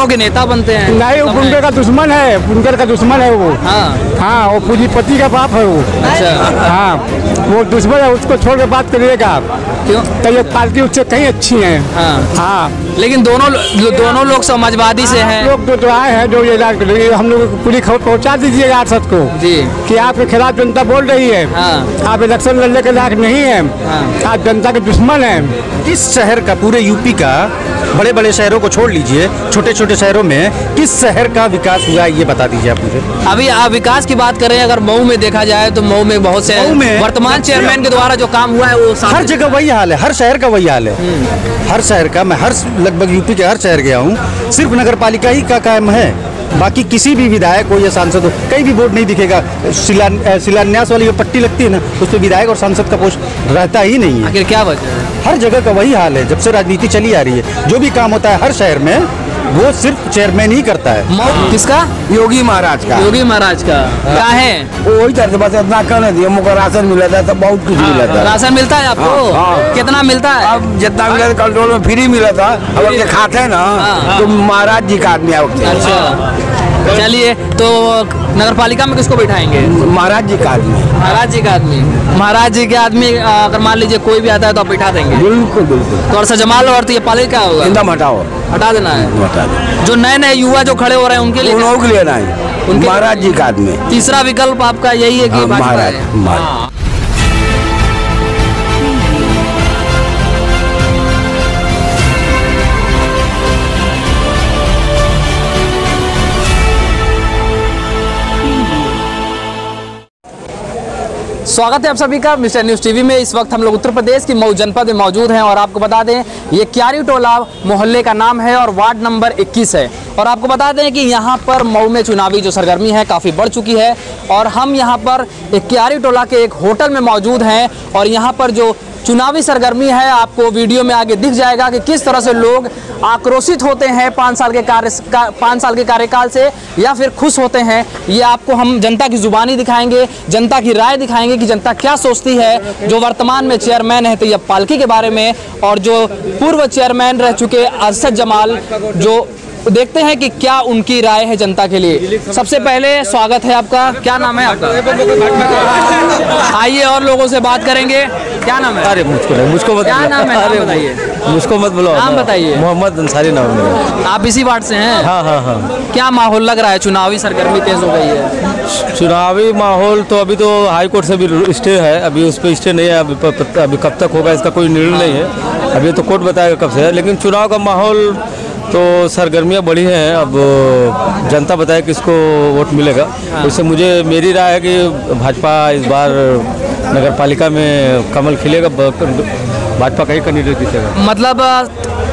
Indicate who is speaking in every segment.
Speaker 1: दोनों के नेता बनते हैं?
Speaker 2: नहीं, वो बुनकर का दुश्मन है, बुनकर का दुश्मन है वो। हाँ, वो पूंजीपति का बाप है वो।
Speaker 1: अच्छा।
Speaker 2: हाँ, वो दुश्मन है, उसको छोड़ के बात करिएगा।
Speaker 1: क्यों?
Speaker 2: तो ये पार्टी उससे कहीं अच्छी है। हाँ,
Speaker 1: लेकिन दोनों लोग समाजवादी से हैं।
Speaker 2: लोग जो आए हैं, जो ये हम लोग को पूरी खबर पहुँचा दीजिएगा आरसद को
Speaker 1: जी
Speaker 2: कि आपके खिलाफ जनता बोल रही है। आप इलेक्शन लड़ने के लायक नहीं है, आप जनता के दुश्मन है।
Speaker 3: इस शहर का, पूरे यूपी का, बड़े बड़े शहरों को छोड़ लीजिए, छोटे छोटे शहरों में किस शहर का विकास हुआ है ये बता दीजिए आप मुझे।
Speaker 1: अभी आप विकास की बात करें, अगर मऊ में देखा जाए तो मऊ में बहुत से वर्तमान चेयरमैन के द्वारा जो काम हुआ है वो
Speaker 3: हर जगह वही हाल है, हर शहर का वही हाल है। हर शहर का, मैं लगभग यूपी के हर शहर गया हूँ, सिर्फ नगर पालिका ही का कायम है। बाकी किसी भी विधायक हो या सांसद हो, कहीं भी बोर्ड नहीं दिखेगा। शिलान्यास वाली जो पट्टी लगती है ना, उस पर विधायक और सांसद का पोस्ट रहता ही नहीं है।
Speaker 1: आखिर क्या वजह है?
Speaker 3: हर जगह का वही हाल है, जब से राजनीति चली आ रही है। जो भी काम होता है हर शहर में, वो सिर्फ चेयरमैन ही करता है।
Speaker 1: किसका?
Speaker 4: योगी महाराज का।
Speaker 1: योगी महाराज का क्या है?
Speaker 4: वही तरह बस इतना कर दिया, मुझे राशन मिला था तो बहुत कुछ मिला था।
Speaker 1: राशन मिलता है आपको? कितना मिलता है?
Speaker 4: अब जितना मिला था, कंट्रोल में फ्री मिला था। अब ये खाते हैं ना, तो महाराज जी का आदमी आते।
Speaker 1: अच्छा, चलिए, तो नगर पालिका में किसको बैठाएंगे?
Speaker 4: महाराज जी का आदमी।
Speaker 1: महाराज जी का आदमी। महाराज जी के आदमी अगर मान लीजिए कोई भी आता है तो आप बैठा देंगे?
Speaker 4: बिल्कुल बिल्कुल।
Speaker 1: तो और जमाल और तो ये पालिका क्या होगा?
Speaker 4: एकदम हटाओ,
Speaker 1: हटा देना है।
Speaker 4: हटा दो।
Speaker 1: जो नए नए युवा जो खड़े हो रहे हैं उनके लिए
Speaker 4: लेना है महाराज जी का आदमी।
Speaker 1: तीसरा विकल्प आपका यही है कि
Speaker 4: महाराज।
Speaker 1: स्वागत है आप सभी का मिस्टर न्यूज़ टीवी में। इस वक्त हम लोग उत्तर प्रदेश की मऊ जनपद में मौजूद हैं और आपको बता दें ये क्यारी टोला मोहल्ले का नाम है और वार्ड नंबर 21 है। और आपको बता दें कि यहाँ पर मऊ में चुनावी जो सरगर्मी है काफ़ी बढ़ चुकी है और हम यहाँ पर एक क्यारी टोला के एक होटल में मौजूद हैं और यहाँ पर जो चुनावी सरगर्मी है आपको वीडियो में आगे दिख जाएगा कि किस तरह से लोग आक्रोशित होते हैं 5 साल के कार्यकाल से या फिर खुश होते हैं। ये आपको हम जनता की जुबानी दिखाएंगे, जनता की राय दिखाएंगे कि जनता क्या सोचती है जो वर्तमान में चेयरमैन है तैयब पालकी के बारे में और जो पूर्व चेयरमैन रह चुके अरशद जमाल, जो देखते हैं कि क्या उनकी राय है जनता के लिए। सबसे पहले स्वागत है आपका, क्या नाम है आपका? आइए और लोगों से बात करेंगे। क्या नाम है?
Speaker 5: अरे मुझको मत,
Speaker 1: क्या नाम है? नाम बताइए।
Speaker 5: मुझको मत बुलाओ।
Speaker 1: नाम बताइए।
Speaker 5: मोहम्मद अंसारी नाम है।
Speaker 1: आप इसी वार्ड से हैं?
Speaker 5: हाँ हाँ हाँ।
Speaker 1: क्या माहौल लग रहा है? चुनावी सरगर्मी तेज हो गई है।
Speaker 5: चुनावी माहौल तो अभी तो हाई कोर्ट से भी स्टे है, अभी उस पर स्टे नहीं है। अभी कब तक होगा इसका कोई निर्णय नहीं है, अभी तो कोर्ट बताएगा कब से है। लेकिन चुनाव का माहौल तो सरगर्मियाँ बढ़ी हैं। अब जनता बताए किसको वोट मिलेगा। वैसे मेरी राय है कि भाजपा इस बार नगर पालिका में कमल खिलेगा, भाजपा का ही कैंडिडेट जीतेगा।
Speaker 1: मतलब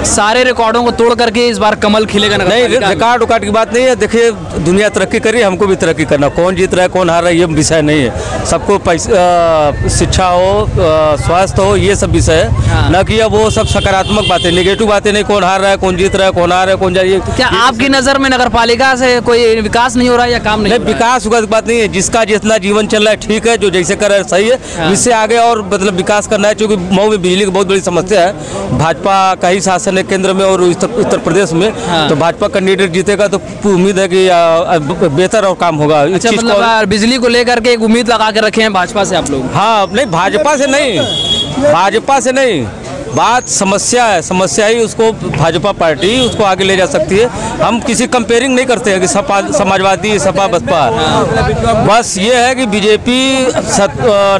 Speaker 1: सारे रिकॉर्डों को तोड़ करके इस बार कमल खिलेगा?
Speaker 5: नहीं, रिकॉर्ड की बात नहीं है। देखिए, दुनिया तरक्की कर रही है, हमको भी तरक्की करना। कौन जीत रहा है कौन हार रहा है ये विषय नहीं है। सबको शिक्षा हो, स्वास्थ्य हो, ये सब विषय है। न कि अब वो सब सकारात्मक बातें, नेगेटिव बातें नहीं। कौन हार रहा है, कौन जीत रहा है, कौन हार रहा है, कौन जाइए।
Speaker 1: क्या आपकी नज़र में नगर पालिका से कोई विकास नहीं हो रहा है या काम नहीं?
Speaker 5: विकास की बात नहीं है। जिसका जितना जीवन चल रहा है ठीक है, जो जैसे कर रहा है सही है। इससे आगे और मतलब विकास करना है, क्योंकि मऊ में बिजली की बहुत बड़ी समस्या है। भाजपा का ही शासन है केंद्र में और उत्तर प्रदेश में। तो भाजपा कैंडिडेट जीतेगा तो उम्मीद है कि बेहतर और काम होगा।
Speaker 1: अच्छा, मतलब बिजली को लेकर के एक उम्मीद लगा के रखे हैं भाजपा से आप लोग?
Speaker 5: हाँ, नहीं भाजपा से नहीं, बात समस्या है। समस्या ही उसको भाजपा पार्टी उसको आगे ले जा सकती है। हम किसी कंपेयरिंग नहीं करते हैं कि सपा समाजवादी, सपा बसपा। बस ये है कि बीजेपी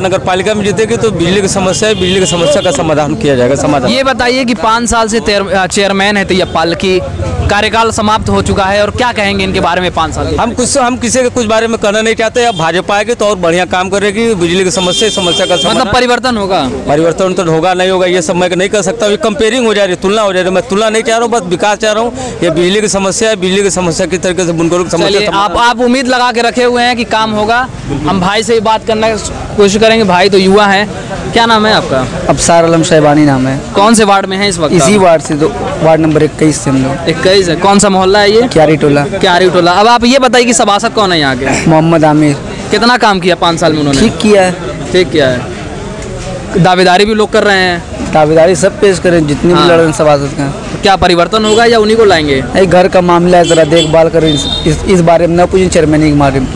Speaker 5: नगर पालिका में जीतेगी तो बिजली की समस्या है, बिजली की समस्या का समाधान किया जाएगा।
Speaker 1: ये बताइए कि 5 साल से चेयरमैन है तैयब पालकी, कार्यकाल समाप्त हो चुका है और क्या कहेंगे इनके बारे में 5 साल?
Speaker 5: हम किसी के कुछ बारे में कहना नहीं चाहते। अब भाजपा आएगी तो और बढ़िया काम करेगी। बिजली की समस्या का
Speaker 1: मतलब परिवर्तन होगा?
Speaker 5: परिवर्तन तो होगा नहीं होगा ये सब मैं नहीं कर सकता। ये कंपेयरिंग हो जा रही है, तुलना हो जा रही है। मैं तुलना नहीं चाह रहा हूँ, बस विकास चाह रहा हूँ। ये बिजली की समस्या है, बिजली की समस्या की तरीके से बुनकरों की समस्या।
Speaker 1: आप उम्मीद लगा के रखे हुए हैं कि काम होगा। हम भाई से ही बात करने की कोशिश करेंगे। भाई तो युवा हैं, क्या नाम है आपका?
Speaker 6: अफसार आलम शहबानी नाम है।
Speaker 1: कौन से वार्ड में है इस वक्त?
Speaker 6: इसी वार्ड से, वार्ड नंबर 21 से हम लोग।
Speaker 1: 21 है। कौन सा मोहल्ला है ये?
Speaker 6: क्यारी टोला।
Speaker 1: क्यारी टोला। अब आप ये बताइए कि सभासद कौन है यहाँ के?
Speaker 6: मोहम्मद आमिर।
Speaker 1: कितना काम किया 5 साल में उन्होंने?
Speaker 6: ठीक किया है।
Speaker 1: ठीक किया है। दावेदारी भी लोग कर रहे हैं।
Speaker 6: दावेदारी सब पेश करें, जितनी भी लड़ रहे हैं सब आ सकते हैं।
Speaker 1: क्या परिवर्तन होगा या उन्हीं को लाएंगे?
Speaker 6: नहीं, घर का मामला है, ज़रा देखभाल करें इस बारे में ना पूछें, चेयरमैन के बारे में।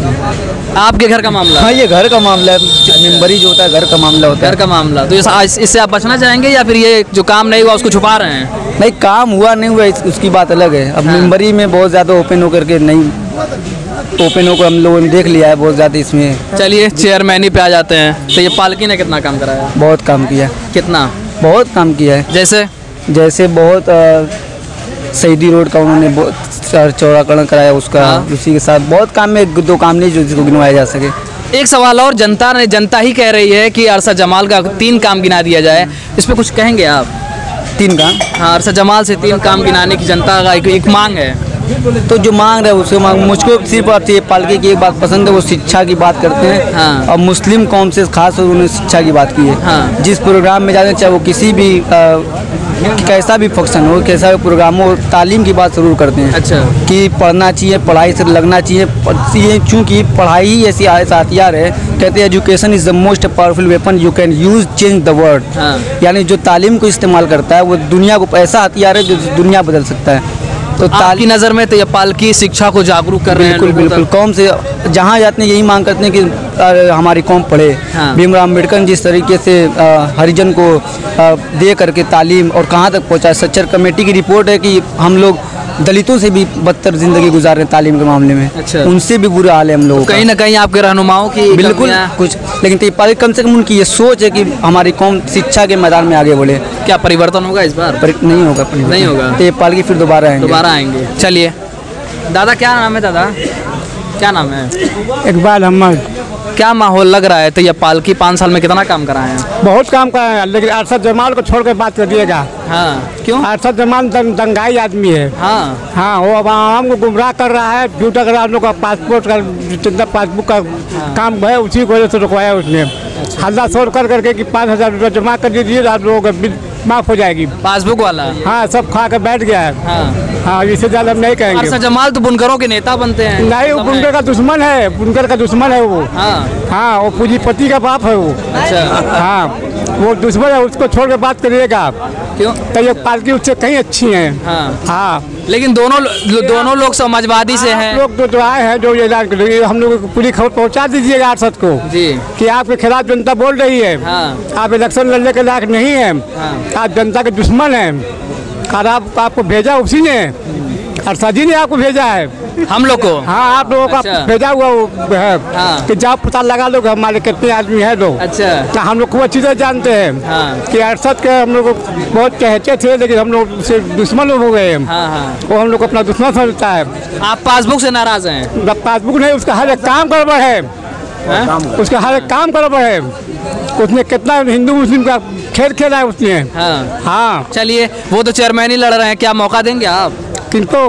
Speaker 1: आपके घर का मामला?
Speaker 6: हाँ, ये घर का मामला है, मेंबरी जो होता है घर का मामला होता है।
Speaker 1: घर का मामला, तो इससे आप बचना चाहेंगे या फिर ये जो काम नहीं हुआ उसको छुपा रहे हैं?
Speaker 6: नहीं, काम हुआ नहीं हुआ उसकी बात अलग है। अब मेंबरी में बहुत ज़्यादा ओपन होकर के नहीं, ओपन होकर हम लोगों ने देख लिया है बहुत ज़्यादा इसमें।
Speaker 1: चलिए चेयरमैन ही पे आ जाते हैं। तो ये पालकी ने कितना काम कराया?
Speaker 6: बहुत काम किया।
Speaker 1: कितना?
Speaker 6: बहुत काम किया है। जैसे बहुत शहीदी रोड का उन्होंने बहुत चौड़ाकरण कराया उसका। उसी के साथ बहुत काम में 2 काम नहीं जो जिसको गिनवाया जा सके।
Speaker 1: एक सवाल और, जनता ही कह रही है कि अरशद जमाल का 3 काम गिना दिया जाए, इस पे कुछ कहेंगे आप?
Speaker 6: 3 काम?
Speaker 1: हाँ, अरशद जमाल से 3 काम गिनाने की जनता का एक मांग है।
Speaker 6: तो जो मांग रहे उसको मांग, मुझको सिर्फ आती पालकी की एक बात पसंद है, वो शिक्षा की बात करते हैं।
Speaker 1: हाँ।
Speaker 6: और मुस्लिम कौम से खास उन्होंने शिक्षा की बात की है।
Speaker 1: हाँ।
Speaker 6: जिस प्रोग्राम में जाते हैं, चाहे वो किसी भी कैसा भी फंक्शन हो, कैसा भी प्रोग्राम हो, तालीम की बात ज़रूर करते हैं।
Speaker 1: अच्छा।
Speaker 6: कि पढ़ना चाहिए, पढ़ाई से लगना चाहिए, चूँकि पढ़ाई ही ऐसी हथियार है। कहते हैं education is the most powerful weapon you can use change the world. यानी जो तालीम को इस्तेमाल करता है वो दुनिया को, ऐसा हथियार है जो दुनिया बदल सकता है। तो
Speaker 1: आपकी नज़र में तो ये पालकी शिक्षा को जागरूक कर रहे हैं?
Speaker 6: बिल्कुल। कौम से जहाँ जाते हैं यही मांग करते हैं कि हमारी कौम पढ़े। भीमराव अम्बेडकर जिस तरीके से हरिजन को दे करके तालीम और कहाँ तक पहुँचा, सच्चर कमेटी की रिपोर्ट है कि हम लोग दलितों से भी बदतर जिंदगी गुजार रहे हैं तालीम के मामले में।
Speaker 1: अच्छा।
Speaker 6: उनसे भी बुरा हाल है हम लोगों का।
Speaker 1: कहीं ना कहीं आपके रहनुमाओं की
Speaker 6: बिल्कुल कुछ, लेकिन कम से कम उनकी ये सोच है कि हमारी कौम शिक्षा के मैदान में आगे बढ़े।
Speaker 1: क्या परिवर्तन होगा इस बार?
Speaker 6: नहीं होगा।
Speaker 1: नहीं होगा
Speaker 6: तो ये पालकी फिर दोबारा आएंगे।
Speaker 1: चलिए दादा, क्या नाम है? दादा क्या नाम है?
Speaker 2: इकबाल अहमद।
Speaker 1: क्या माहौल लग रहा है? तो ये पालकी 5 साल में कितना काम कराए हैं?
Speaker 2: बहुत काम कराया है, लेकिन अरशद जमाल को छोड़ कर बात कर दिएगा।
Speaker 1: हाँ, क्यों?
Speaker 2: अरशद जमाल दंगाई आदमी है। हाँ, वो अब आवाम को गुमराह कर रहा है। झूठा कर हम लोग का पासपोर्ट का जितना पासबुक का काम है उसी की वजह से रुकवाया उसने। हल्ला शोर कर करके कि 5,000 रुपये जमा कर दीजिए, आप लोगों का बिल माफ हो जाएगी।
Speaker 1: पासबुक वाला?
Speaker 2: हाँ, सब खा कर बैठ गया है। हाँ, इससे ज़्यादा हम नहीं कहेंगे।
Speaker 1: अरशद जमाल तो बुनकरों के नेता बनते हैं।
Speaker 2: नहीं, वो बुनकर का दुश्मन है, बुनकर का दुश्मन है वो। हाँ, वो पूंजीपति का बाप है वो।
Speaker 1: अच्छा।
Speaker 2: हाँ, वो दुश्मन है, उसको छोड़ के बात करिएगा आप।
Speaker 1: क्यों?
Speaker 2: तो ये पार्टी उससे कहीं अच्छी है। हाँ,
Speaker 1: लेकिन दोनों लोग समाजवादी से हैं।
Speaker 2: लोग जो आए हैं जो ये ऐलान कर रहे हैं, हम लोग को पूरी खबर पहुंचा दीजिएगा अरशद को
Speaker 1: जी कि
Speaker 2: आपके खिलाफ जनता बोल रही है। आप इलेक्शन लड़ने के लायक नहीं है। आप जनता के दुश्मन हैं। और आपको भेजा उसी ने, अरशद जी ने आपको भेजा है
Speaker 1: हम लोग को।
Speaker 2: हाँ, आप लोगों का भेजा हुआ वो है कि जाओ पता लगा लो हमारे कितने आदमी है लोग।
Speaker 1: अच्छा।
Speaker 2: तो हम लोग को अच्छी तरह जानते हैं कि अरशद के हम लोग बहुत कहते थे, लेकिन हम लोग से दुश्मन हो गए हैं। वो हम लोग अपना दुश्मन समझता है।
Speaker 1: आप पासबुक से नाराज हैं?
Speaker 2: पासबुक नहीं, उसका हर एक काम गड़बड़ है। उसका हर एक काम गड़बड़ है। उसने कितना हिंदू मुस्लिम का खेल खेला है उसने। हाँ।
Speaker 1: चलिए, वो तो चेयरमैन ही लड़ रहे हैं, क्या मौका देंगे आप?
Speaker 2: किनको?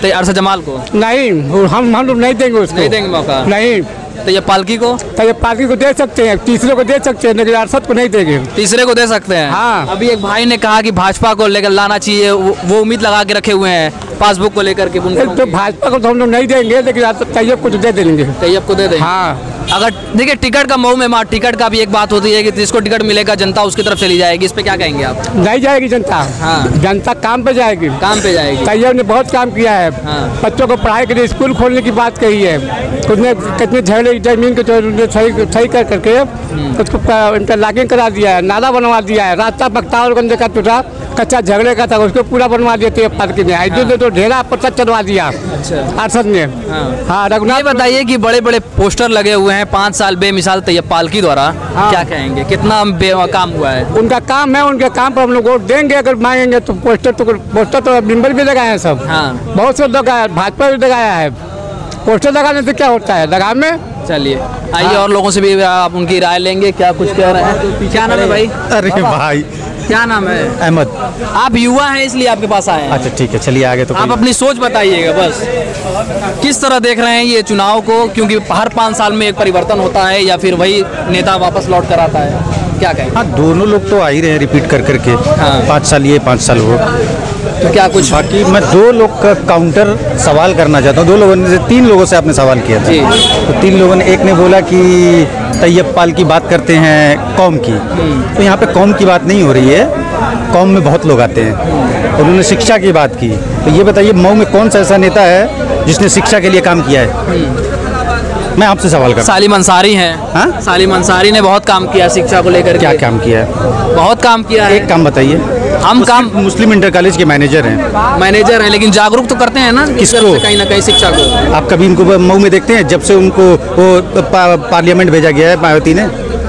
Speaker 1: तो अरशद जमाल को?
Speaker 2: नहीं, हम लोग नहीं देंगे उसको।
Speaker 1: नहीं देंगे मौका?
Speaker 2: नहीं।
Speaker 1: तो ये पालकी को?
Speaker 2: तो ये पालकी को दे सकते हैं, तीसरे को दे सकते हैं, लेकिन अरशद को नहीं देंगे।
Speaker 1: तीसरे को दे सकते हैं?
Speaker 2: हाँ।
Speaker 1: अभी एक भाई ने कहा कि भाजपा को लेकर लाना चाहिए, वो उम्मीद लगा के रखे हुए हैं पासबुक को लेकर के।
Speaker 2: तो भाजपा को तो हम लोग नहीं देंगे, लेकिन तैयब को तो दे देंगे।
Speaker 1: तैयब को दे देंगे?
Speaker 2: हाँ।
Speaker 1: अगर देखिए टिकट का मऊ में मार, टिकट का भी एक बात होती है कि जिसको टिकट मिलेगा जनता उसकी तरफ चली जाएगी, इस पे क्या कहेंगे आप?
Speaker 2: नहीं जाएगी जनता। हाँ। जनता काम पे जाएगी। काम पे जाएगी। तैयब ने बहुत काम किया है। हाँ। बच्चों को पढ़ाई के लिए स्कूल खोलने की बात कही है। उसने कितने झगड़े जमीन को सही कर करके उसको इंटरलॉकिंग करा दिया है, नाला बनवा दिया है। रास्ता बख्तावर गंज का टूटा कच्चा झगड़े का था, उसको पूरा बनवा दिया पार्टी ने। हाईजो ने तो ढेरा पत्थर चढ़वा दिया अरशद ने। हाँ, रघुनाथ
Speaker 1: बताइए कि बड़े बड़े पोस्टर लगे हुए हैं 5 साल बेमिसाल तैयब पालकी द्वारा। हाँ। क्या कहेंगे, कितना काम हुआ है?
Speaker 2: उनका काम है, उनके काम पर हम लोग वोट देंगे अगर मांगेंगे तो। पोस्टर तो बिम्बर भी लगाए हैं सब। हाँ। बहुत से लगाया, भाजपा भी लगाया है। पोस्टर लगाने से क्या होता है, लगा में।
Speaker 1: चलिए आइए और लोगों से भी आप उनकी राय लेंगे, क्या कुछ कह रहे हैं। क्या नाम है भाई?
Speaker 3: अरे भाई,
Speaker 1: क्या नाम है?
Speaker 3: अहमद।
Speaker 1: आप युवा हैं इसलिए आपके पास आए हैं।
Speaker 3: अच्छा ठीक है, चलिए आगे। तो
Speaker 1: आप अपनी सोच बताइएगा बस, किस तरह देख रहे हैं ये चुनाव को, क्योंकि हर 5 साल में एक परिवर्तन होता है या फिर वही नेता वापस लौट कर आता है, क्या कहें?
Speaker 3: हाँ, दोनों लोग तो आ ही रहे हैं रिपीट कर करके। हाँ। 5 साल ये 5 साल वो।
Speaker 1: तो क्या कुछ
Speaker 3: बाकी मैं 2 लोग का काउंटर सवाल करना चाहता हूँ। 2 लोगों ने 3 लोगों से आपने सवाल किया
Speaker 1: जी।
Speaker 3: था, तो 3 लोगों ने, एक ने बोला कि तैयब पाल की बात करते हैं कौम की, तो यहाँ पे कौम की बात नहीं हो रही है, कौम में बहुत लोग आते हैं। उन्होंने शिक्षा की बात की, तो ये बताइए मऊ में कौन सा ऐसा नेता है जिसने शिक्षा के लिए काम किया है? मैं आपसे सवाल करता
Speaker 1: सालिम अंसारी हैं।
Speaker 3: हाँ?
Speaker 1: सालिम अंसारी ने बहुत काम किया शिक्षा को लेकर।
Speaker 3: क्या काम किया है?
Speaker 1: बहुत काम किया है।
Speaker 3: एक काम बताइए।
Speaker 1: हम काम
Speaker 3: मुस्लिम इंटर कॉलेज के मैनेजर हैं।
Speaker 1: मैनेजर हैं, लेकिन जागरूक तो करते हैं ना
Speaker 3: किसको?
Speaker 1: कहीं ना कहीं शिक्षा को।
Speaker 3: आप कभी इनको मऊ में देखते हैं? जब से उनको वो पार्लियामेंट भेजा गया है मायावती ने,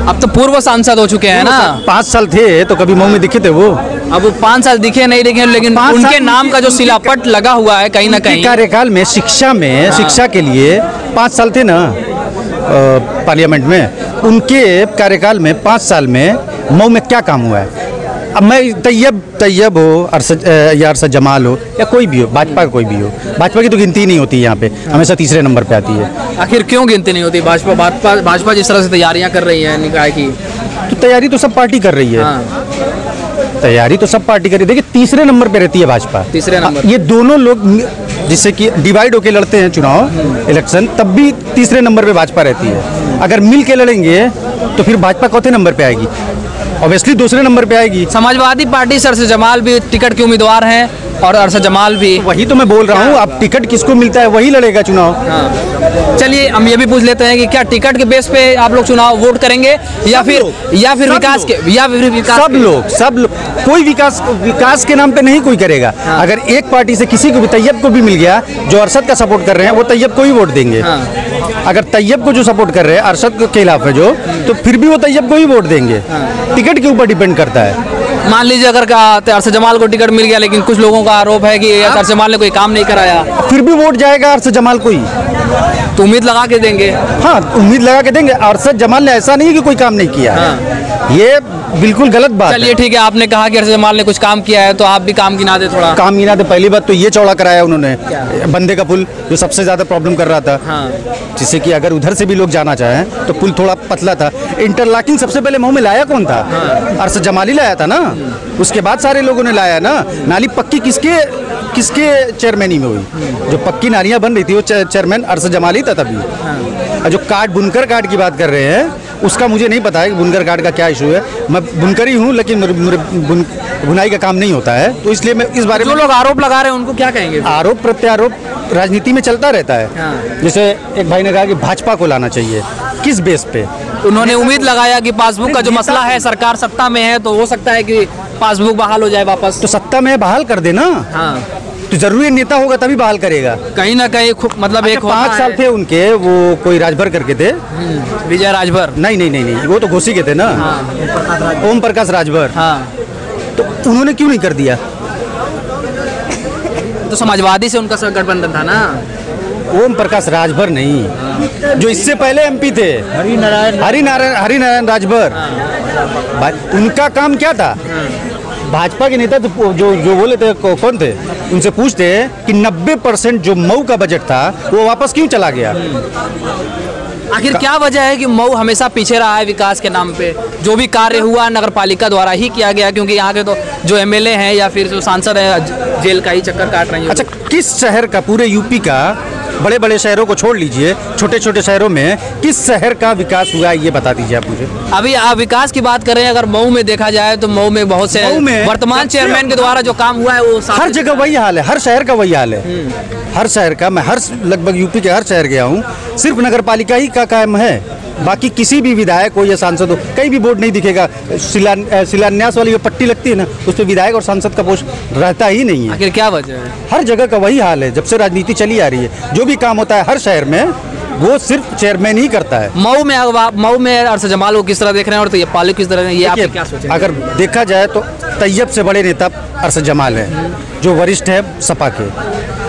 Speaker 1: अब तो पूर्व सांसद हो चुके हैं ना।
Speaker 3: 5 साल थे तो कभी मऊ में दिखे थे वो?
Speaker 1: अब 5 साल दिखे नहीं दिखे, लेकिन
Speaker 3: 5
Speaker 1: उनके
Speaker 3: साल
Speaker 1: नाम का जो शिलापट लगा हुआ है कहीं ना कहीं।
Speaker 3: कार्यकाल में शिक्षा में, शिक्षा के लिए 5 साल थे ना पार्लियामेंट में। उनके कार्यकाल में 5 साल में मऊ में क्या काम हुआ है? अब मैं तैयब हो, अरशद जमाल हो, या कोई भी हो, भाजपा का कोई भी हो, भाजपा की तो गिनती नहीं होती यहाँ पे, हमेशा तीसरे नंबर पे आती है।
Speaker 1: आखिर क्यों गिनती नहीं होती? भाजपा जिस तरह से तैयारियां कर रही है निकाय की,
Speaker 3: तो तैयारी तो सब पार्टी कर रही है। तैयारी तो सब पार्टी कर रही है। देखिए तीसरे नंबर पे रहती है भाजपा।
Speaker 1: तीसरे नंबर।
Speaker 3: ये दोनों लोग जिससे कि डिवाइड होके लड़ते हैं चुनाव इलेक्शन, तब भी तीसरे नंबर पे भाजपा रहती है। अगर मिल के लड़ेंगे तो फिर भाजपा चौथे नंबर पे आएगी, ऑब्वियसली दूसरे नंबर पे आएगी।
Speaker 1: समाजवादी पार्टी से अरशद जमाल भी टिकट के उम्मीदवार हैं और अरशद जमाल भी।
Speaker 3: वही तो मैं बोल रहा हूँ, अब टिकट किसको मिलता है वही लड़ेगा चुनाव।
Speaker 1: चलिए हम ये भी पूछ लेते हैं कि क्या टिकट के बेस पे आप लोग चुनाव वोट करेंगे या फिर विकास
Speaker 3: सब लोग कोई विकास के नाम पे नहीं कोई करेगा। अगर एक पार्टी से किसी को भी, तैयब को भी मिल गया जो अरशद का सपोर्ट कर रहे हैं, वो तैयब को ही वोट देंगे। अगर तैयब को जो सपोर्ट कर रहे हैं अरशद के खिलाफ है जो, तो फिर भी वो तैयब को ही वोट देंगे। टिकट के ऊपर डिपेंड करता है।
Speaker 1: मान लीजिए अगर अरशद जमाल को टिकट मिल गया, लेकिन कुछ लोगों का आरोप है कि अरशद जमाल ने कोई काम नहीं कराया,
Speaker 3: फिर भी वोट जाएगा अरशद जमाल को ही।
Speaker 1: तो उम्मीद लगा के देंगे।
Speaker 3: हाँ, उम्मीद लगा के देंगे। अरशद जमाल ने ऐसा नहीं है कि कोई काम नहीं किया। ये बिल्कुल गलत बात है।
Speaker 1: चलिए ठीक है, आपने कहा कि अरशद जमाल ने कुछ काम किया है, तो आप भी काम गिना दे थोड़ा।
Speaker 3: काम गिना दे। पहली बात तो ये चौड़ा कराया उन्होंने, बंदे का पुल, जो सबसे ज्यादा प्रॉब्लम कर रहा था। जिससे कि अगर उधर से भी लोग जाना चाहें तो पुल थोड़ा पतला था। इंटरलॉकिंग सबसे पहले मऊ में लाया कौन था? अरशद जमाल ही लाया था ना। उसके बाद सारे लोगों ने लाया ना। नाली पक्की किसके चेयरमैनी में हुई? जो पक्की नालियां बन रही थी वो चेयरमैन अरशद जमाल ही था तभी। जो बुनकर कार्ड की बात कर रहे हैं, उसका मुझे नहीं पता है कि बुनकर कार्ड का क्या इशू है। मैं बुनकर ही हूँ, लेकिन मेरे बुनाई का काम नहीं होता है, तो इसलिए मैं इस बारे में।
Speaker 1: जो लोग आरोप लगा रहे हैं उनको क्या कहेंगे?
Speaker 3: आरोप प्रत्यारोप राजनीति में चलता रहता है। जैसे एक भाई ने कहा कि भाजपा को लाना चाहिए, किस बेस पे?
Speaker 1: उन्होंने उम्मीद लगाया कि पासबुक का जो मसला है, सरकार सत्ता में है तो हो सकता है कि पासबुक बहाल हो जाए वापस।
Speaker 3: तो सत्ता में बहाल कर देना। तो जरूरी नेता होगा तभी बहाल करेगा।
Speaker 1: कहीं ना कहीं मतलब एक
Speaker 3: 5 साल थे उनके, वो कोई राजभर करके थे,
Speaker 1: विजय राजभर।
Speaker 3: नहीं, वो तो घोसी के थे ना। ओम प्रकाश राजभर। तो उन्होंने क्यों नहीं कर दिया?
Speaker 1: तो समाजवादी से उनका गठबंधन था ना।
Speaker 3: ओम प्रकाश राजभर नहीं, जो इससे पहले एमपी थे, हरिनारायण राजभर। उनका काम क्या था? भाजपा के नेता जो बोले थे, कौन थे, उनसे पूछते कि 90% जो मऊ का बजट था वो वापस क्यों चला गया?
Speaker 1: आखिर क्या वजह है कि मऊ हमेशा पीछे रहा है विकास के नाम पे? जो भी कार्य हुआ नगर पालिका द्वारा ही किया गया, क्योंकि यहाँ के तो जो एमएलए हैं या फिर जो सांसद हैं जेल का ही चक्कर काट रहे हैं।
Speaker 3: अच्छा, किस शहर का, पूरे यूपी का, बड़े बड़े शहरों को छोड़ लीजिए, छोटे छोटे शहरों में किस शहर का विकास हुआ है ये बता दीजिए आप मुझे।
Speaker 1: अभी आप विकास की बात कर रहे हैं, अगर मऊ में देखा जाए तो मऊ में बहुत से वर्तमान चेयरमैन के द्वारा जो काम हुआ है वो
Speaker 3: हर जगह वही हाल है, हर शहर का वही हाल है। हर शहर का, मैं लगभग यूपी के हर शहर गया हूँ, सिर्फ नगर पालिका ही का कायम है। बाकी किसी भी विधायक हो या सांसद हो, कहीं भी बोर्ड नहीं दिखेगा। शिलान्यास वाली जो पट्टी लगती है ना, उस पर विधायक और सांसद का पोस्ट रहता ही नहीं है।
Speaker 1: आखिर क्या वजह है?
Speaker 3: हर जगह का वही हाल है, जब से राजनीति चली आ रही है। जो भी काम होता है हर शहर में, वो सिर्फ चेयरमैन ही करता है।
Speaker 1: मऊ में अरशद जमाल को किस तरह देख रहे हैं और तैयब पाल को किस तरह, ये आप क्या सोचें?
Speaker 3: अगर देखा जाए तो तैयब से बड़े नेता अरशद जमाल है, जो वरिष्ठ है सपा के।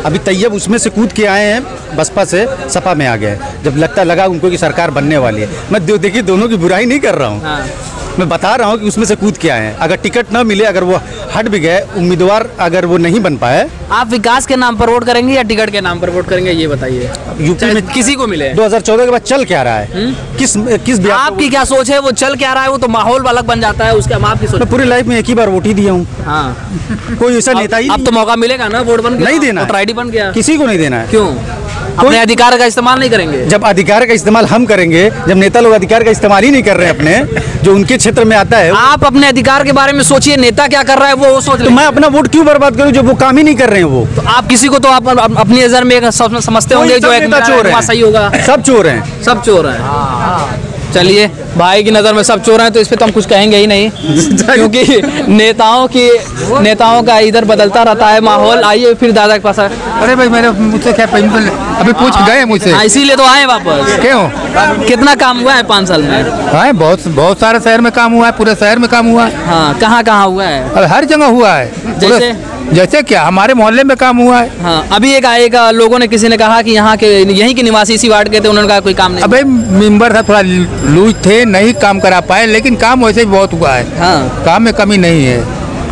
Speaker 3: अभी तैयब उसमें से कूद के आए हैं, बसपा से सपा में आ गए, जब लगा उनको कि सरकार बनने वाली है। मैं देखिए दोनों की बुराई नहीं कर रहा हूँ। मैं बता रहा हूँ कि उसमें से कूद के आए हैं। अगर टिकट ना मिले, अगर वो हट भी गए, उम्मीदवार अगर वो नहीं बन पाए।
Speaker 1: आप विकास के नाम पर वोट करेंगे या टिकट के नाम पर वोट करेंगे, ये बताइए।
Speaker 3: यूपी में
Speaker 1: किसी को मिले
Speaker 3: 2014 के बाद चल क्या रहा है, किस
Speaker 1: आपकी क्या सोच है? वो चल क्या रहा है, वो तो माहौल अलग बन जाता है उसका। आपकी सोच?
Speaker 3: मैं पूरी लाइफ में एक ही बार वोट ही दिया हूँ।
Speaker 1: हाँ,
Speaker 3: कोई ऐसा नेता ही
Speaker 1: अब तो मौका मिलेगा ना, वोट बन गया,
Speaker 3: नहीं देना,
Speaker 1: वोटर आईडी बन गया,
Speaker 3: किसी को नहीं देना है।
Speaker 1: क्यों? अपने अधिकार का इस्तेमाल नहीं करेंगे?
Speaker 3: जब अधिकार का इस्तेमाल हम करेंगे, जब नेता लोग अधिकार का इस्तेमाल ही नहीं कर रहे हैं अपने, जो उनके क्षेत्र में आता है।
Speaker 1: आप अपने अधिकार के बारे में सोचिए, नेता क्या कर रहा है वो सोच।
Speaker 3: तो मैं अपना वोट क्यों बर्बाद करूं जब वो काम ही नहीं कर रहे हैं वो?
Speaker 1: तो आप किसी को तो आप अपनी नजर में समझते होंगे जो एक
Speaker 3: चोर है,
Speaker 1: सही होगा।
Speaker 3: सब चोर हैं,
Speaker 1: सब चोर हैं। चलिए, भाई की नज़र में सब चोर हैं, तो इस पे तो हम कुछ कहेंगे ही नहीं क्योंकि नेताओं का इधर बदलता रहता है माहौल। आइए फिर दादा के पास।
Speaker 2: अरे भाई मैंने मुझसे क्या अभी पूछ गए मुझसे,
Speaker 1: इसीलिए तो आए वापस।
Speaker 2: क्यों?
Speaker 1: कितना काम हुआ है 5 साल में?
Speaker 2: हाँ, बहुत सारे शहर में काम हुआ है, पूरे शहर में काम हुआ है।
Speaker 1: हाँ, कहाँ कहाँ हुआ है?
Speaker 2: अब हर जगह हुआ है। जैसे क्या हमारे मोहल्ले में काम हुआ है।
Speaker 1: हाँ, अभी एक लोगों ने, किसी ने कहा कि यहाँ के यहीं के निवासी इसी वार्ड के थे, उन्होंने कहा कोई काम नहीं।
Speaker 2: अबे मेंबर था, थोड़ा लूज थे, नहीं काम करा पाए, लेकिन काम वैसे भी बहुत हुआ है।
Speaker 1: हाँ,
Speaker 2: काम में कमी नहीं है।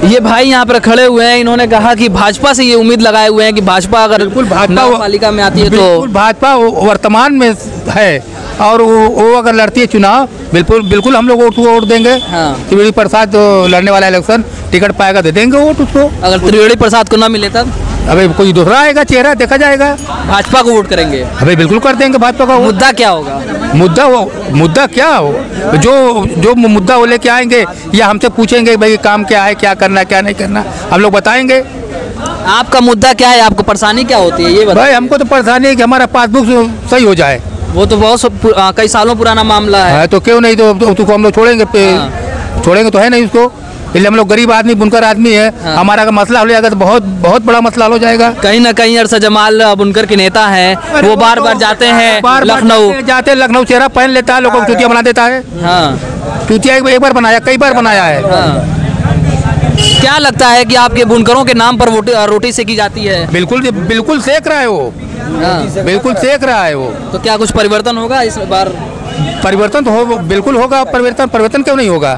Speaker 1: ये भाई यहाँ पर खड़े हुए हैं, इन्होंने कहा कि भाजपा से ये उम्मीद लगाए हुए हैं कि भाजपा अगर नगर पालिका में आती है तो
Speaker 2: भाजपा वर्तमान में है, और वो अगर लड़ती है चुनाव, बिल्कुल हम लोग वोट देंगे।
Speaker 1: हाँ।
Speaker 2: त्रिवेणी प्रसाद लड़ने वाला इलेक्शन, टिकट पाएगा दे देंगे वोट उसको।
Speaker 1: अगर त्रिवेणी प्रसाद को ना मिले तब?
Speaker 2: अबे कोई दूसरा आएगा, चेहरा देखा जाएगा।
Speaker 1: भाजपा को वोट करेंगे?
Speaker 2: अबे बिल्कुल कर देंगे भाजपा का।
Speaker 1: मुद्दा क्या होगा?
Speaker 2: मुद्दा क्या हो, जो मुद्दा वो लेके आएंगे या हमसे पूछेंगे भाई काम क्या है, क्या करना क्या नहीं करना, हम लोग बताएंगे।
Speaker 1: आपका मुद्दा क्या है? आपको परेशानी क्या होती है ये बताइए।
Speaker 2: भाई हमको तो परेशानी है कि हमारा पासबुक सही हो जाए।
Speaker 1: वो तो बहुत कई सालों पुराना मामला है।
Speaker 2: तो क्यों नहीं, तो हम लोग छोड़ेंगे छोड़ेंगे तो है नहीं उसको। इसलिए हम लोग गरीब आदमी, बुनकर आदमी है।
Speaker 1: हाँ।
Speaker 2: हमारा अगर मसला हो जाएगा तो बहुत बड़ा मसला हो जाएगा।
Speaker 1: कहीं ना कहीं अरशद जमाल बुनकर के नेता हैं, वो बार बार जाते हैं
Speaker 2: लखनऊ, चेहरा पहन लेता है, लोगों को चूतिया बना देता है।
Speaker 1: हाँ,
Speaker 2: चूतिया एक बार बनाया, कई बार बनाया है।
Speaker 1: हाँ। क्या लगता है कि आपके बुनकरों के नाम पर रोटी सेकी जाती है?
Speaker 2: बिल्कुल सेक रहा है वो।
Speaker 1: हाँ।
Speaker 2: बिल्कुल सेक रहा है वो।
Speaker 1: तो क्या कुछ परिवर्तन होगा इस बार?
Speaker 2: परिवर्तन तो बिल्कुल होगा। परिवर्तन क्यों नहीं होगा?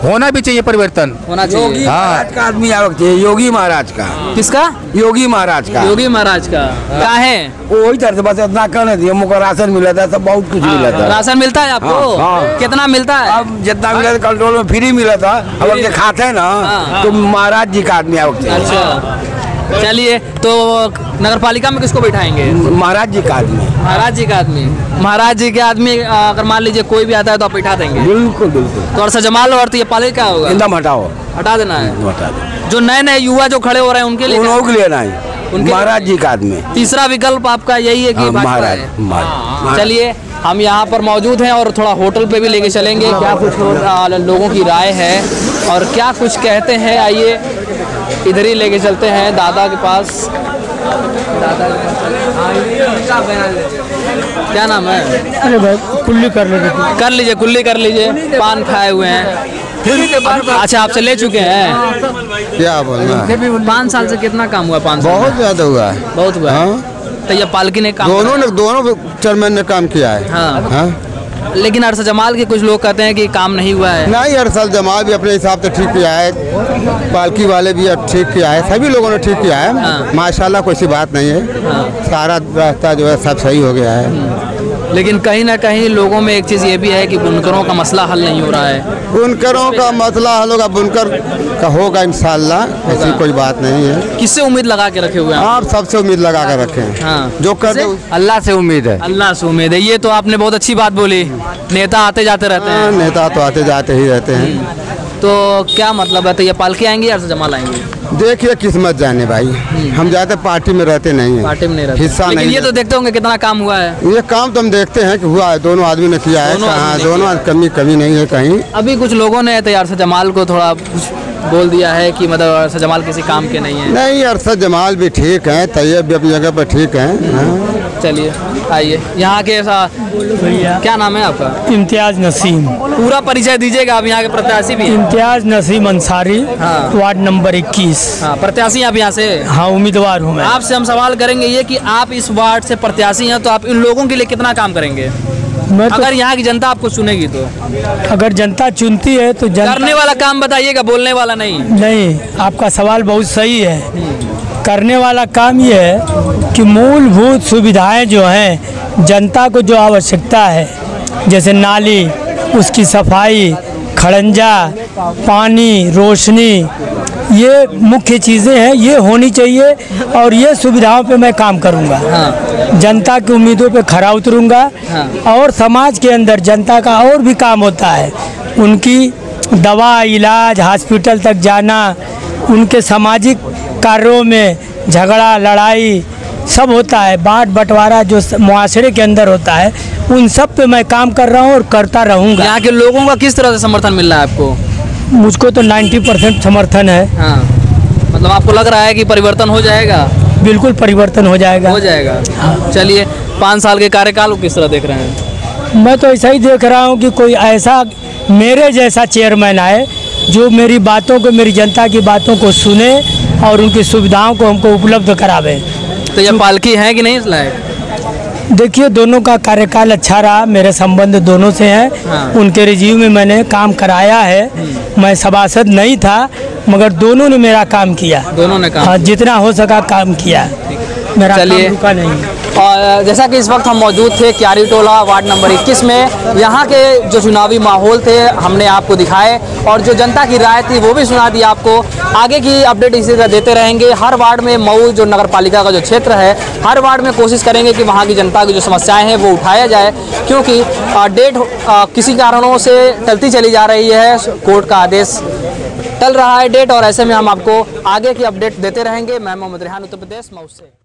Speaker 2: होना भी चाहिए, परिवर्तन
Speaker 1: होना चाहिए।
Speaker 4: योगी महाराज का आदमी आना चाहिए, योगी महाराज का।
Speaker 1: किसका?
Speaker 4: योगी महाराज का।
Speaker 1: योगी महाराज का कहाँ है?
Speaker 4: वही तरह से बस इतना करने दिया, मुझको राशन मिला था, सब बहुत कुछ मिला था।
Speaker 1: राशन मिलता है आपको?
Speaker 4: हाँ।
Speaker 1: कितना मिलता है?
Speaker 4: अब जितना मिला था कंट्रोल में फ्री मिला था। अब के खाते हैं ना, तो महाराज जी का आदमी आना।
Speaker 1: अच्छा, चलिए, तो नगर पालिका में किसको बैठाएंगे?
Speaker 4: महाराज जी का आदमी।
Speaker 1: महाराज जी का आदमी? महाराज जी के आदमी अगर मान लीजिए कोई भी आता है तो आप बैठा देंगे?
Speaker 4: बिल्कुल बिल्कुल।
Speaker 1: तो अरशद जमाल और तो ये पालिका क्या होगा?
Speaker 4: एकदम हटाओ,
Speaker 1: हटा देना है।
Speaker 4: हटा दो।
Speaker 1: जो नए युवा जो खड़े हो रहे हैं उनके लिए
Speaker 4: उन के लिए नहीं,
Speaker 1: उनके
Speaker 4: महाराज जी का आदमी।
Speaker 1: तीसरा विकल्प आपका यही है कि भाजपा है? चलिए, हम यहाँ पर मौजूद हैं और थोड़ा होटल पे भी लेके चलेंगे, क्या कुछ लोगों की राय है और क्या कुछ कहते हैं। आइए इधर ही लेके चलते हैं दादा के पास। क्या नाम है?
Speaker 2: अरे भाई कुल्ली कर लीजिए।
Speaker 1: कुल्ली कर लीजिए। पान खाए हुए हैं। अच्छा, आपसे ले चुके हैं?
Speaker 7: क्या बोलना है?
Speaker 1: 5 साल से कितना काम हुआ? 5 साल
Speaker 7: बहुत ज्यादा हुआ है।
Speaker 1: बहुत हुआ है।
Speaker 7: हाँ?
Speaker 1: तो ये पालकी ने काम
Speaker 7: दोनों चेयरमैन ने काम किया है।
Speaker 1: हाँ।
Speaker 7: हाँ?
Speaker 1: लेकिन अरशद जमाल के कुछ लोग कहते हैं कि काम नहीं हुआ है।
Speaker 7: नहीं, हर साल जमाल भी अपने हिसाब से ठीक किया है, पालकी वाले भी ठीक किया है, सभी लोगों ने ठीक किया है।
Speaker 1: हाँ।
Speaker 7: माशाल्लाह, कोई सी बात नहीं है।
Speaker 1: हाँ।
Speaker 7: सारा रास्ता जो है सब सही हो गया है।
Speaker 1: लेकिन कहीं ना कहीं लोगों में एक चीज़ ये भी है कि बुनकरों का मसला हल नहीं हो रहा है।
Speaker 7: बुनकरों का मसला हल होगा, बुनकर का होगा इंशाल्लाह, ऐसी कोई बात नहीं है।
Speaker 1: किससे उम्मीद लगा के रखे हुए हैं?
Speaker 7: आप सबसे उम्मीद लगा कर रखे हैं।
Speaker 1: हाँ।
Speaker 7: जो कर दो,
Speaker 2: अल्लाह से उम्मीद है।
Speaker 1: अल्लाह से उम्मीद है। ये तो आपने बहुत अच्छी बात बोली। नेता आते जाते रहते हैं।
Speaker 7: नेता तो आते जाते ही रहते हैं।
Speaker 1: तो क्या मतलब है? तो ये पालकी आएंगे या अरशद जमाल आएंगे?
Speaker 7: देखिए किस्मत जाने भाई, हम ज्यादा पार्टी में रहते नहीं हैं।
Speaker 1: पार्टी में नहीं रहते,
Speaker 7: हिस्सा
Speaker 1: लेकिन
Speaker 7: नहीं
Speaker 1: ये तो देखते होंगे कितना काम हुआ है।
Speaker 7: ये काम तो हम देखते हैं कि हुआ है, दोनों आदमी ने किया है। दोनों कमी नहीं है कहीं।
Speaker 1: अभी कुछ लोगों ने तो अरशद जमाल को थोड़ा बोल दिया है कि मतलब अरशद जमाल किसी काम के नहीं है।
Speaker 7: नहीं, अरशद जमाल भी ठीक है, तैयब भी अपनी जगह पर ठीक है।
Speaker 1: चलिए आइए, यहाँ के क्या नाम है आपका?
Speaker 8: इम्तियाज नसीम।
Speaker 1: पूरा परिचय दीजिएगा। आप यहाँ के प्रत्याशी भी हैं?
Speaker 8: इम्तियाज नसीम अंसारी।
Speaker 1: हाँ।
Speaker 8: Ward number 21।
Speaker 1: हाँ, प्रत्याशी आप यहाँ से?
Speaker 8: हाँ, उम्मीदवार हूँ मैं।
Speaker 1: आपसे हम सवाल करेंगे ये कि आप इस वार्ड से प्रत्याशी हैं, तो आप इन लोगों के लिए कितना काम करेंगे?
Speaker 8: मैं तो
Speaker 1: अगर यहाँ की जनता आपको चुनेगी तो
Speaker 8: अगर जनता चुनती है तो
Speaker 1: करने वाला काम बताइएगा, बोलने वाला नहीं।
Speaker 8: नहीं, आपका सवाल बहुत सही है। करने वाला काम ये है कि मूलभूत सुविधाएं जो हैं जनता को जो आवश्यकता है, जैसे नाली, उसकी सफाई, खड़ंजा, पानी, रोशनी, ये मुख्य चीज़ें हैं, ये होनी चाहिए और ये सुविधाओं पे मैं काम करूँगा। जनता की उम्मीदों पे खरा उतरूँगा। और समाज के अंदर जनता का और भी काम होता है, उनकी दवा, इलाज, हॉस्पिटल तक जाना, उनके सामाजिक कार्यों में झगड़ा, लड़ाई सब होता है, बांट बंटवारा जो मुआशरे के अंदर होता है, उन सब पे मैं काम कर रहा हूँ और करता रहूँगा।
Speaker 1: यहाँ के लोगों का किस तरह से समर्थन मिल रहा है आपको?
Speaker 8: मुझको तो 90% समर्थन है।
Speaker 1: हाँ, मतलब आपको लग रहा है कि परिवर्तन हो जाएगा?
Speaker 8: बिल्कुल परिवर्तन हो जाएगा।
Speaker 1: हो जाएगा। चलिए, 5 साल के कार्यकाल को किस तरह देख रहे हैं?
Speaker 8: मैं तो ऐसा ही देख रहा हूँ कि कोई ऐसा मेरे जैसा चेयरमैन आए जो मेरी बातों को, मेरी जनता की बातों को सुने और उनकी सुविधाओं को हमको उपलब्ध करावे।
Speaker 1: तो ये पालकी है कि नहीं इस लायक?
Speaker 8: देखिए, दोनों का कार्यकाल अच्छा रहा, मेरे संबंध दोनों से हैं। उनके रिजीव में मैंने काम कराया है। मैं सभासद नहीं था, मगर दोनों ने मेरा काम किया।
Speaker 1: दोनों ने काम?
Speaker 8: हाँ, जितना हो सका काम किया, मेरा काम रुका नहीं।
Speaker 1: और जैसा कि इस वक्त हम मौजूद थे क्यारी टोला वार्ड नंबर 21 में, यहाँ के जो चुनावी माहौल थे हमने आपको दिखाए और जो जनता की राय थी वो भी सुना दी आपको। आगे की अपडेट इसी तरह देते रहेंगे। हर वार्ड में, मऊ जो नगर पालिका का जो क्षेत्र है, हर वार्ड में कोशिश करेंगे कि वहाँ की जनता की जो समस्याएं हैं वो उठाया जाए, क्योंकि डेट किसी कारणों से टलती चली जा रही है, कोर्ट का आदेश टल रहा है डेट, और ऐसे में हम आपको आगे की अपडेट देते रहेंगे। मैं मोहम्मद रेहान, उत्तर प्रदेश, मऊ से।